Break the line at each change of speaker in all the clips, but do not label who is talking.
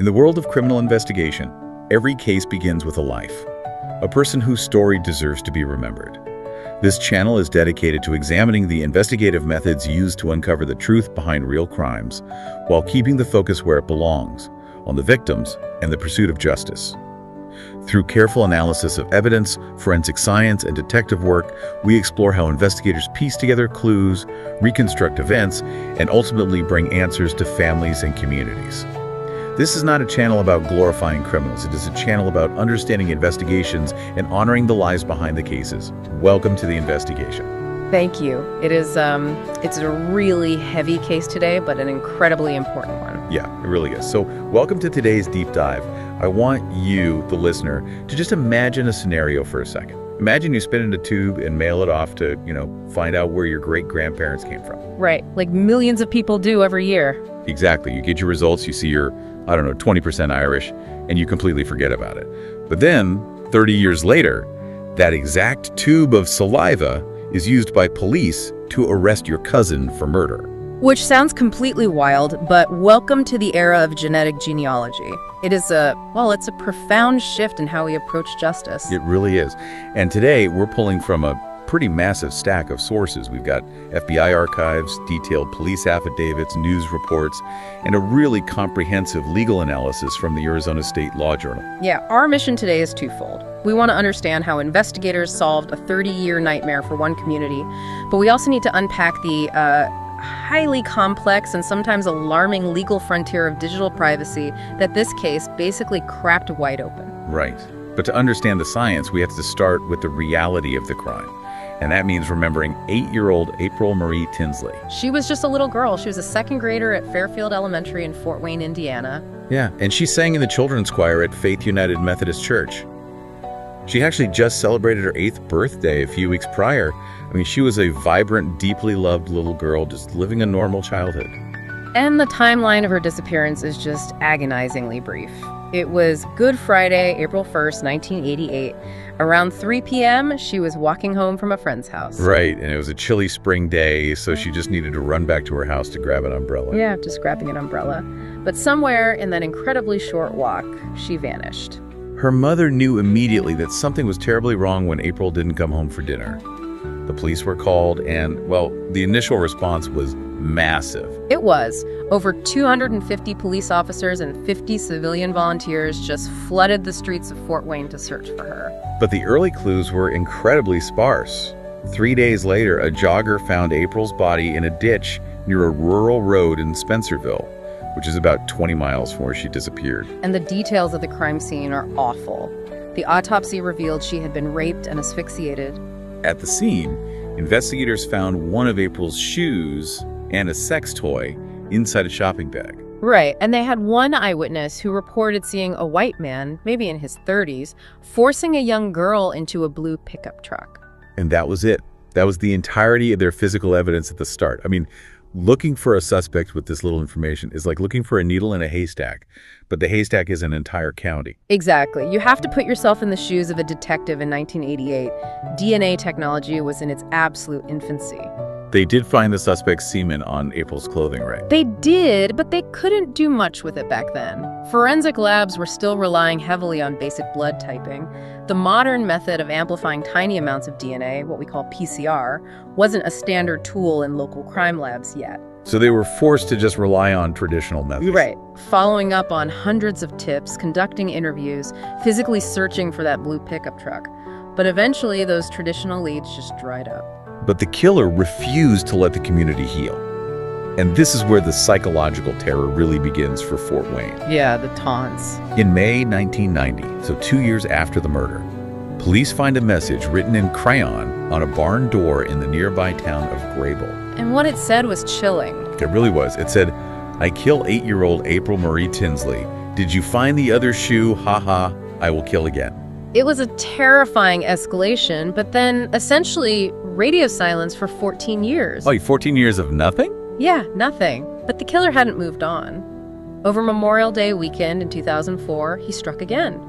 In the world of criminal investigation, every case begins with a life, a person whose story deserves to be remembered. This channel is dedicated to examining the investigative methods used to uncover the truth behind real crimes, while keeping the focus where it belongs, on the victims and the pursuit of justice. Through careful analysis of evidence, forensic science, and detective work, we explore how investigators piece together clues, reconstruct events, and ultimately bring answers to families and communities. This is not a channel about glorifying criminals. It is a channel about understanding investigations and honoring the lives behind the cases. Welcome to the investigation.
Thank you. It's a really heavy case today, but an incredibly important one.
Yeah, it really is. So welcome to today's deep dive. I want you, the listener, to just imagine a scenario for a second. Imagine you spin in a tube and mail it off to, find out where your great-grandparents came from.
Right, like millions of people do every year.
Exactly. You get your results, you see you're, 20% Irish, and you completely forget about it. But then, 30 years later, that exact tube of saliva is used by police to arrest your cousin for murder.
Which sounds completely wild, but welcome to the era of genetic genealogy. It's a profound shift in how we approach justice.
It really is. And today, we're pulling from a pretty massive stack of sources. We've got FBI archives, detailed police affidavits, news reports, and a really comprehensive legal analysis from the Arizona State Law Journal.
Yeah, our mission today is twofold. We want to understand how investigators solved a 30-year nightmare for one community, but we also need to unpack the highly complex and sometimes alarming legal frontier of digital privacy that this case basically cracked wide open.
Right. But to understand the science, we have to start with the reality of the crime. And that means remembering 8-year-old April Marie Tinsley.
She was just a little girl. She was a second grader at Fairfield Elementary in Fort Wayne, Indiana.
Yeah, and she sang in the children's choir at Faith United Methodist Church. She actually just celebrated her 8th birthday a few weeks prior. She was a vibrant, deeply loved little girl, just living a normal childhood.
And the timeline of her disappearance is just agonizingly brief. It was Good Friday, April 1st, 1988. Around 3 p.m., she was walking home from a friend's house.
Right, and it was a chilly spring day, so she just needed to run back to her house to grab an umbrella.
Yeah, just grabbing an umbrella. But somewhere in that incredibly short walk, she vanished.
Her mother knew immediately that something was terribly wrong when April didn't come home for dinner. The police were called, and, the initial response was massive.
It was. Over 250 police officers and 50 civilian volunteers just flooded the streets of Fort Wayne to search for her.
But the early clues were incredibly sparse. 3 days later, a jogger found April's body in a ditch near a rural road in Spencerville, which is about 20 miles from where she disappeared.
And the details of the crime scene are awful. The autopsy revealed she had been raped and asphyxiated.
At the scene, investigators found one of April's shoes and a sex toy inside a shopping bag.
Right, and they had one eyewitness who reported seeing a white man, maybe in his 30s, forcing a young girl into a blue pickup truck.
And that was it. That was the entirety of their physical evidence at the start. Looking for a suspect with this little information is like looking for a needle in a haystack, but the haystack is an entire county.
Exactly. You have to put yourself in the shoes of a detective in 1988. DNA technology was in its absolute infancy.
They did find the suspect's semen on April's clothing, right?
They did, but they couldn't do much with it back then. Forensic labs were still relying heavily on basic blood typing. The modern method of amplifying tiny amounts of DNA, what we call PCR, wasn't a standard tool in local crime labs yet.
So they were forced to just rely on traditional methods.
Right. Following up on hundreds of tips, conducting interviews, physically searching for that blue pickup truck. But eventually, those traditional leads just dried up.
But the killer refused to let the community heal. And this is where the psychological terror really begins for Fort Wayne.
Yeah, the taunts.
In May 1990, so 2 years after the murder, police find a message written in crayon on a barn door in the nearby town of Grable.
And what it said was chilling.
It really was. It said, "I kill 8-year-old April Marie Tinsley. Did you find the other shoe? Ha ha, I will kill again."
It was a terrifying escalation, but then essentially radio silence for 14 years.
14 years of nothing?
Yeah, nothing. But the killer hadn't moved on. Over Memorial Day weekend in 2004, he struck again.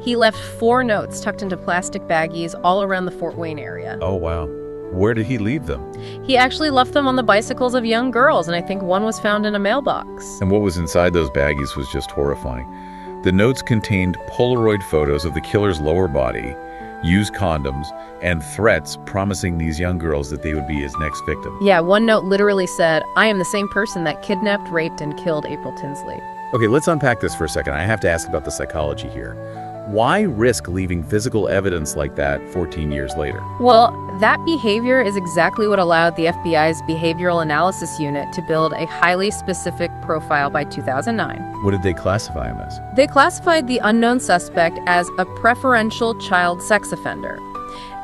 He left 4 notes tucked into plastic baggies all around the Fort Wayne area.
Oh, wow. Where did he leave them?
He actually left them on the bicycles of young girls, and I think one was found in a mailbox.
And what was inside those baggies was just horrifying. The notes contained Polaroid photos of the killer's lower body, used condoms, and threats promising these young girls that they would be his next victim.
Yeah, one note literally said, "I am the same person that kidnapped, raped, and killed April Tinsley."
Okay, let's unpack this for a second. I have to ask about the psychology here. Why risk leaving physical evidence like that 14 years later?
Well, that behavior is exactly what allowed the FBI's Behavioral Analysis Unit to build a highly specific profile by 2009.
What did they classify him as?
They classified the unknown suspect as a preferential child sex offender.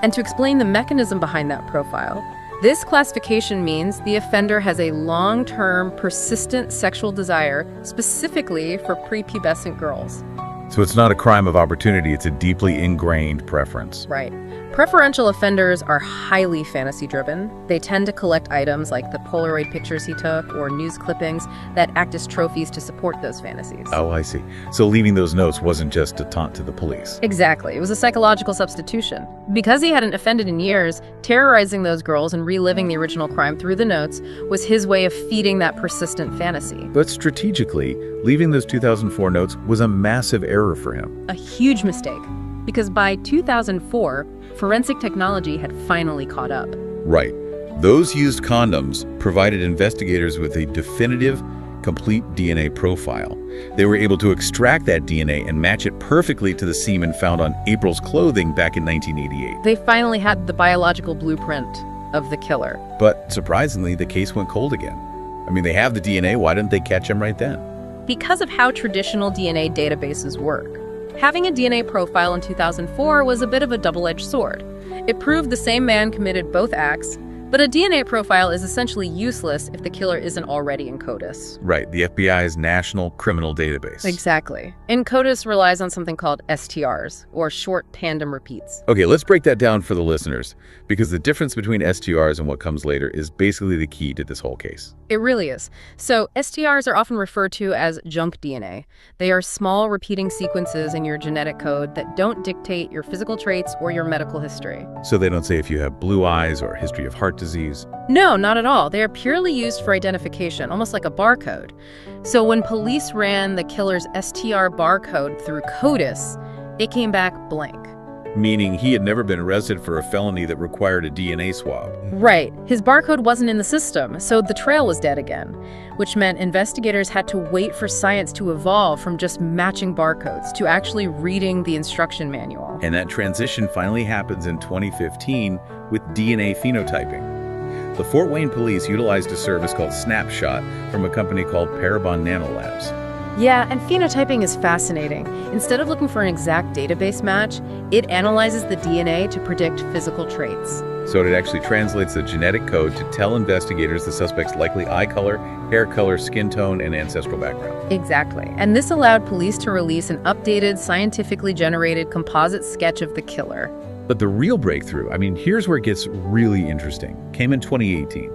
And to explain the mechanism behind that profile, this classification means the offender has a long-term, persistent sexual desire specifically for prepubescent girls.
So it's not a crime of opportunity, it's a deeply ingrained preference.
Right. Preferential offenders are highly fantasy-driven. They tend to collect items like the Polaroid pictures he took or news clippings that act as trophies to support those fantasies.
Oh, I see. So leaving those notes wasn't just a taunt to the police.
Exactly. It was a psychological substitution. Because he hadn't offended in years, terrorizing those girls and reliving the original crime through the notes was his way of feeding that persistent fantasy.
But strategically, leaving those 2004 notes was a massive error for him.
A huge mistake. Because by 2004, forensic technology had finally caught up.
Right. Those used condoms provided investigators with a definitive, complete DNA profile. They were able to extract that DNA and match it perfectly to the semen found on April's clothing back in 1988.
They finally had the biological blueprint of the killer.
But surprisingly, the case went cold again. I mean, they have the DNA, why didn't they catch him right then?
Because of how traditional DNA databases work. Having a DNA profile in 2004 was a bit of a double-edged sword. It proved the same man committed both acts, but a DNA profile is essentially useless if the killer isn't already in CODIS.
Right, the FBI's National Criminal Database.
Exactly. And CODIS relies on something called STRs, or short tandem repeats.
Okay, let's break that down for the listeners, because the difference between STRs and what comes later is basically the key to this whole case.
It really is. So STRs are often referred to as junk DNA. They are small repeating sequences in your genetic code that don't dictate your physical traits or your medical history.
So they don't say if you have blue eyes or a history of heart disease.
No, not at all. They are purely used for identification, almost like a barcode. So when police ran the killer's STR barcode through CODIS, it came back blank.
Meaning he had never been arrested for a felony that required a DNA swab.
Right. His barcode wasn't in the system, so the trail was dead again, which meant investigators had to wait for science to evolve from just matching barcodes to actually reading the instruction manual.
And that transition finally happens in 2015 with DNA phenotyping. The Fort Wayne police utilized a service called Snapshot from a company called Parabon Nanolabs.
Yeah, and phenotyping is fascinating. Instead of looking for an exact database match, it analyzes the DNA to predict physical traits.
So it actually translates the genetic code to tell investigators the suspect's likely eye color, hair color, skin tone, and ancestral background.
Exactly. And this allowed police to release an updated, scientifically generated composite sketch of the killer.
But the real breakthrough, here's where it gets really interesting, came in 2018.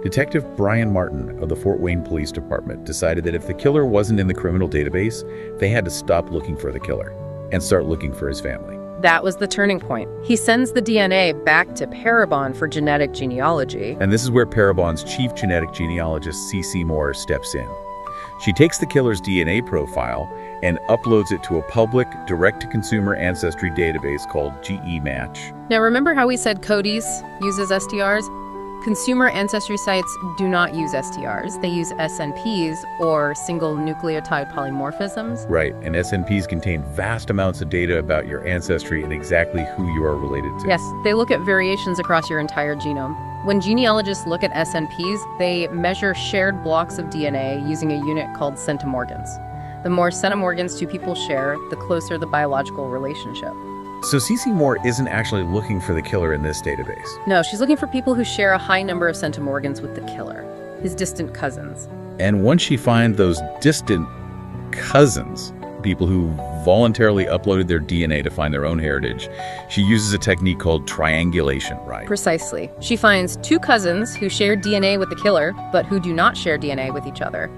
Detective Brian Martin of the Fort Wayne Police Department decided that if the killer wasn't in the criminal database, they had to stop looking for the killer and start looking for his family.
That was the turning point. He sends the DNA back to Parabon for genetic genealogy.
And this is where Parabon's chief genetic genealogist, C.C. Moore, steps in. She takes the killer's DNA profile and uploads it to a public, direct-to-consumer ancestry database called GEMatch.
Now remember how we said CODIS uses STRs? Consumer ancestry sites do not use STRs. They use SNPs, or single nucleotide polymorphisms.
Right, and SNPs contain vast amounts of data about your ancestry and exactly who you are related to.
Yes, they look at variations across your entire genome. When genealogists look at SNPs, they measure shared blocks of DNA using a unit called centimorgans. The more centimorgans two people share, the closer the biological relationship.
So C.C. Moore isn't actually looking for the killer in this database.
No, she's looking for people who share a high number of centimorgans with the killer, his distant cousins.
And once she finds those distant cousins, people who voluntarily uploaded their DNA to find their own heritage, she uses a technique called triangulation, right?
Precisely. She finds two cousins who share DNA with the killer, but who do not share DNA with each other.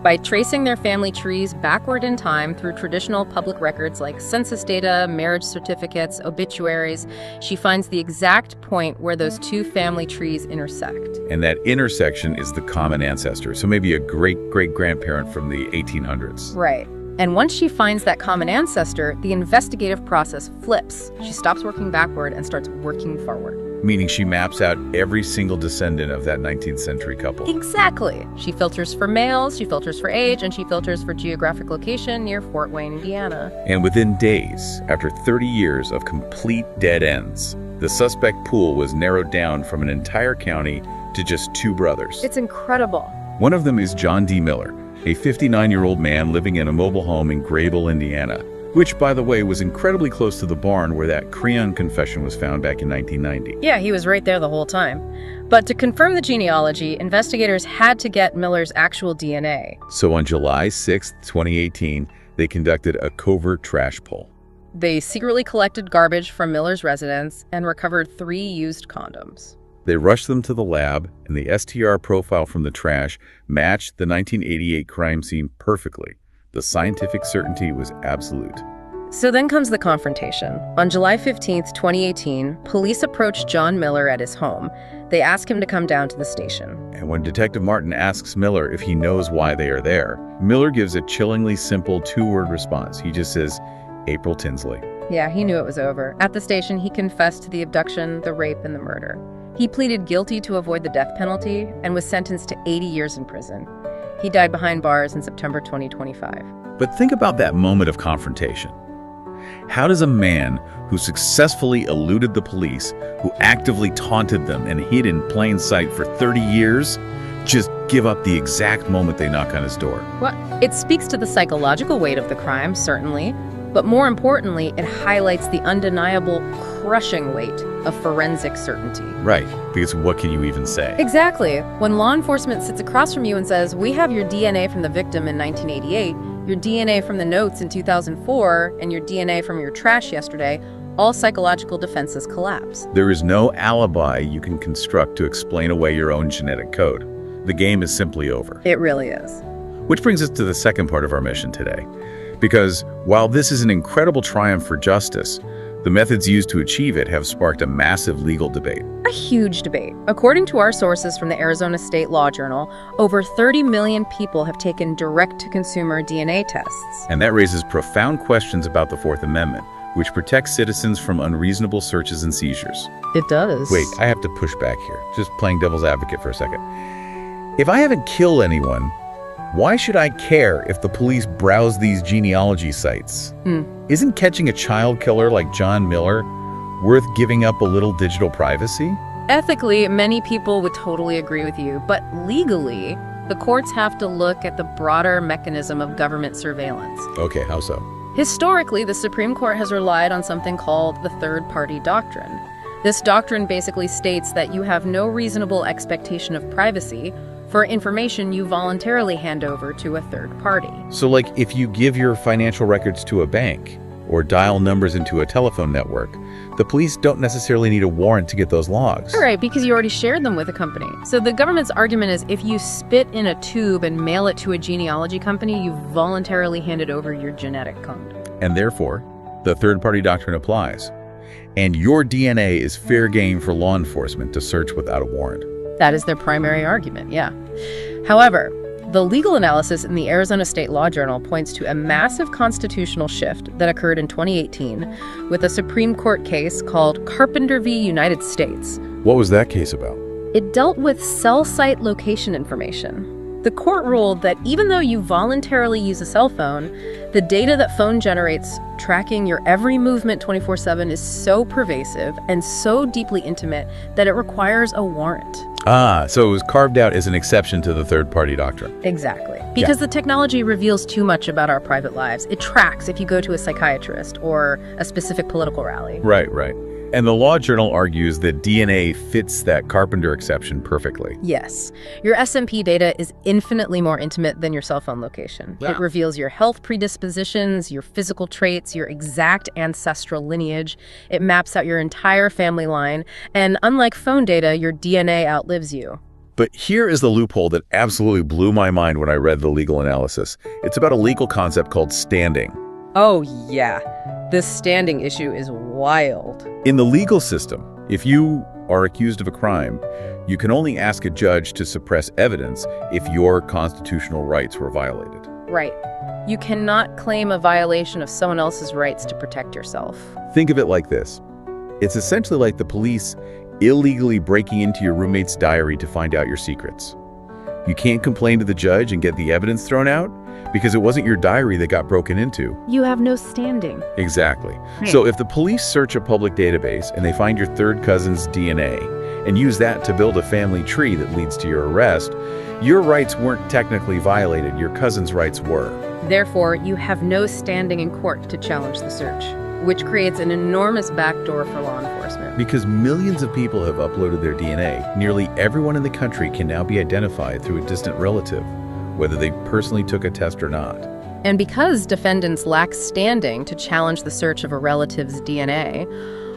By tracing their family trees backward in time through traditional public records like census data, marriage certificates, obituaries, she finds the exact point where those two family trees intersect.
And that intersection is the common ancestor, so maybe a great-great-grandparent from the 1800s.
Right. And once she finds that common ancestor, the investigative process flips. She stops working backward and starts working forward.
Meaning she maps out every single descendant of that 19th century couple.
Exactly. She filters for males, she filters for age, and she filters for geographic location near Fort Wayne, Indiana.
And within days, after 30 years of complete dead ends, the suspect pool was narrowed down from an entire county to just 2 brothers.
It's incredible.
One of them is John D. Miller, a 59-year-old man living in a mobile home in Grable, Indiana, which, by the way, was incredibly close to the barn where that Creon confession was found back in 1990.
Yeah, he was right there the whole time. But to confirm the genealogy, investigators had to get Miller's actual DNA.
So on July 6, 2018, they conducted a covert trash pull.
They secretly collected garbage from Miller's residence and recovered 3 used condoms.
They rushed them to the lab, and the STR profile from the trash matched the 1988 crime scene perfectly. The scientific certainty was absolute.
So then comes the confrontation. On July 15th, 2018, police approached John Miller at his home. They ask him to come down to the station.
And when Detective Martin asks Miller if he knows why they are there, Miller gives a chillingly simple 2-word response. He just says, April Tinsley.
Yeah, he knew it was over. At the station, he confessed to the abduction, the rape, and the murder. He pleaded guilty to avoid the death penalty and was sentenced to 80 years in prison. He died behind bars in September 2025.
But think about that moment of confrontation. How does a man who successfully eluded the police, who actively taunted them and hid in plain sight for 30 years, just give up the exact moment they knock on his door?
Well, it speaks to the psychological weight of the crime, certainly, but more importantly, it highlights the undeniable, crushing weight of forensic certainty.
Right, because what can you even say?
Exactly. When law enforcement sits across from you and says, we have your DNA from the victim in 1988, your DNA from the notes in 2004, and your DNA from your trash yesterday, all psychological defenses collapse.
There is no alibi you can construct to explain away your own genetic code. The game is simply over.
It really is.
Which brings us to the second part of our mission today. Because while this is an incredible triumph for justice, the methods used to achieve it have sparked a massive legal debate.
A huge debate. According to our sources from the Arizona State Law Journal, over 30 million people have taken direct-to-consumer DNA tests.
And that raises profound questions about the Fourth Amendment, which protects citizens from unreasonable searches and seizures.
It does.
Wait, I have to push back here. Just playing devil's advocate for a second. If I haven't killed anyone, why should I care if the police browse these genealogy sites? Isn't catching a child killer like John Miller worth giving up a little digital privacy?
Ethically, many people would totally agree with you, but legally, the courts have to look at the broader mechanism of government surveillance.
Okay, how so?
Historically, the Supreme Court has relied on something called the third-party doctrine. This doctrine basically states that you have no reasonable expectation of privacy for information you voluntarily hand over to a third party.
So like if you give your financial records to a bank or dial numbers into a telephone network, the police don't necessarily need a warrant to get those logs.
All right, because you already shared them with a company. So the government's argument is if you spit in a tube and mail it to a genealogy company, you voluntarily handed over your genetic code.
And therefore, the third-party doctrine applies. And your DNA is fair game for law enforcement to search without a warrant.
That is their primary argument, yeah. However, the legal analysis in the Arizona State Law Journal points to a massive constitutional shift that occurred in 2018 with a Supreme Court case called Carpenter v. United States.
What was that case about?
It dealt with cell site location information. The court ruled that even though you voluntarily use a cell phone, the data that phone generates tracking your every movement 24/7 is so pervasive and so deeply intimate that it requires a warrant.
So it was carved out as an exception to the third-party doctrine.
Exactly. Because the technology reveals too much about our private lives. It tracks if you go to a psychiatrist or a specific political rally.
Right. And the Law Journal argues that DNA fits that Carpenter exception perfectly.
Yes. Your SMP data is infinitely more intimate than your cell phone location.
Yeah.
It reveals your health predispositions, your physical traits, your exact ancestral lineage. It maps out your entire family line. And unlike phone data, your DNA outlives you.
But here is the loophole that absolutely blew my mind when I read the legal analysis. It's about a legal concept called standing.
Oh, yeah. This standing issue is wild.
In the legal system, if you are accused of a crime, you can only ask a judge to suppress evidence if your constitutional rights were violated.
Right. You cannot claim a violation of someone else's rights to protect yourself.
Think of it like this. It's essentially like the police illegally breaking into your roommate's diary to find out your secrets. You can't complain to the judge and get the evidence thrown out because it wasn't your diary that got broken into.
You have no standing.
Exactly. So if the police search a public database and they find your third cousin's DNA and use that to build a family tree that leads to your arrest, your rights weren't technically violated, your cousin's rights were.
Therefore, you have no standing in court to challenge the search, which creates an enormous backdoor for law enforcement.
Because millions of people have uploaded their DNA, nearly everyone in the country can now be identified through a distant relative, whether they personally took a test or not.
And because defendants lack standing to challenge the search of a relative's DNA,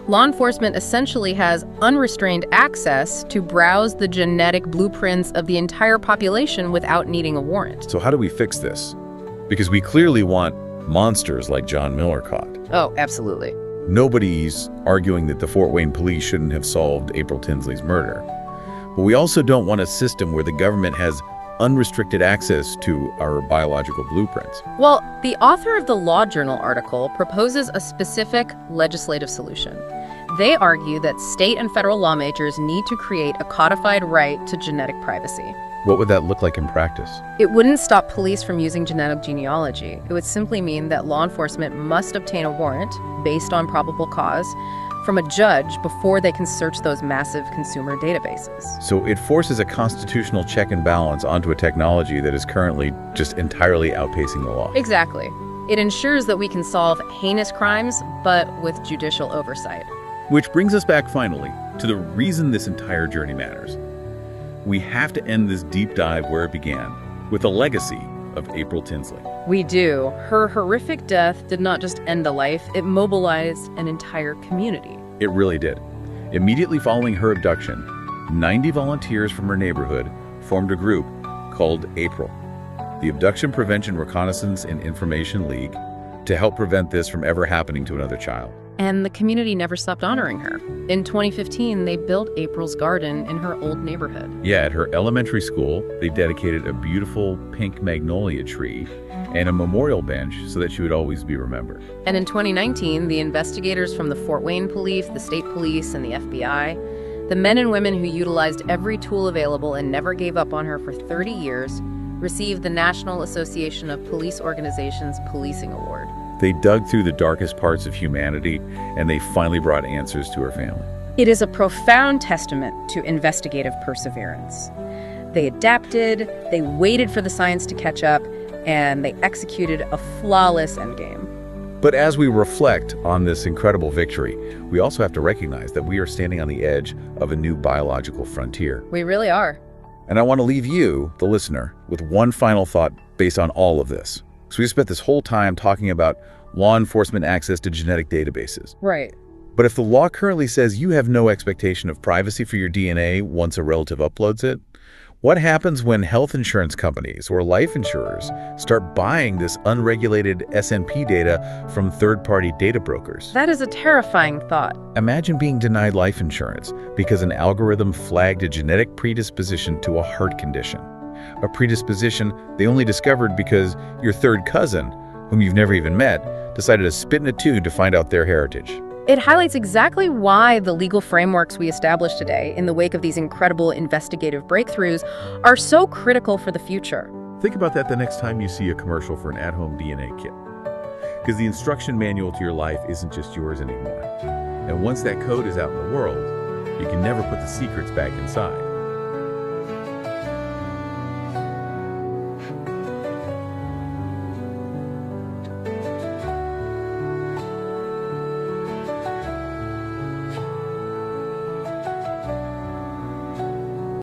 law enforcement essentially has unrestrained access to browse the genetic blueprints of the entire population without needing a warrant.
So how do we fix this? Because we clearly want monsters like John Miller caught.
Oh, absolutely.
Nobody's arguing that the Fort Wayne police shouldn't have solved April Tinsley's murder. But we also don't want a system where the government has unrestricted access to our biological blueprints.
Well, the author of the Law Journal article proposes a specific legislative solution. They argue that state and federal lawmakers need to create a codified right to genetic privacy.
What would that look like in practice?
It wouldn't stop police from using genetic genealogy. It would simply mean that law enforcement must obtain a warrant, based on probable cause, from a judge before they can search those massive consumer databases.
So it forces a constitutional check and balance onto a technology that is currently just entirely outpacing the law.
Exactly. It ensures that we can solve heinous crimes, but with judicial oversight.
Which brings us back finally to the reason this entire journey matters. We have to end this deep dive where it began, with the legacy of April Tinsley.
We do. Her horrific death did not just end a life, it mobilized an entire community.
It really did. Immediately following her abduction, 90 volunteers from her neighborhood formed a group called April, the Abduction Prevention Reconnaissance and Information League, to help prevent this from ever happening to another child.
And the community never stopped honoring her. In 2015, they built April's garden in her old neighborhood.
Yeah, at her elementary school, they dedicated a beautiful pink magnolia tree and a memorial bench so that she would always be remembered.
And in 2019, the investigators from the Fort Wayne Police, the state police, and the FBI, the men and women who utilized every tool available and never gave up on her for 30 years, received the National Association of Police Organizations Policing Award.
They dug through the darkest parts of humanity, and they finally brought answers to her family.
It is a profound testament to investigative perseverance. They adapted, they waited for the science to catch up, and they executed a flawless endgame.
But as we reflect on this incredible victory, we also have to recognize that we are standing on the edge of a new biological frontier.
We really are.
And I want to leave you, the listener, with one final thought based on all of this. So we spent this whole time talking about law enforcement access to genetic databases.
Right.
But if the law currently says you have no expectation of privacy for your DNA once a relative uploads it, what happens when health insurance companies or life insurers start buying this unregulated SNP data from third-party data brokers?
That is a terrifying thought.
Imagine being denied life insurance because an algorithm flagged a genetic predisposition to a heart condition. A predisposition they only discovered because your third cousin, whom you've never even met, decided to spit in a tube to find out their heritage.
It highlights exactly why the legal frameworks we establish today, in the wake of these incredible investigative breakthroughs, are so critical for the future.
Think about that the next time you see a commercial for an at-home DNA kit. Because the instruction manual to your life isn't just yours anymore. And once that code is out in the world, you can never put the secrets back inside.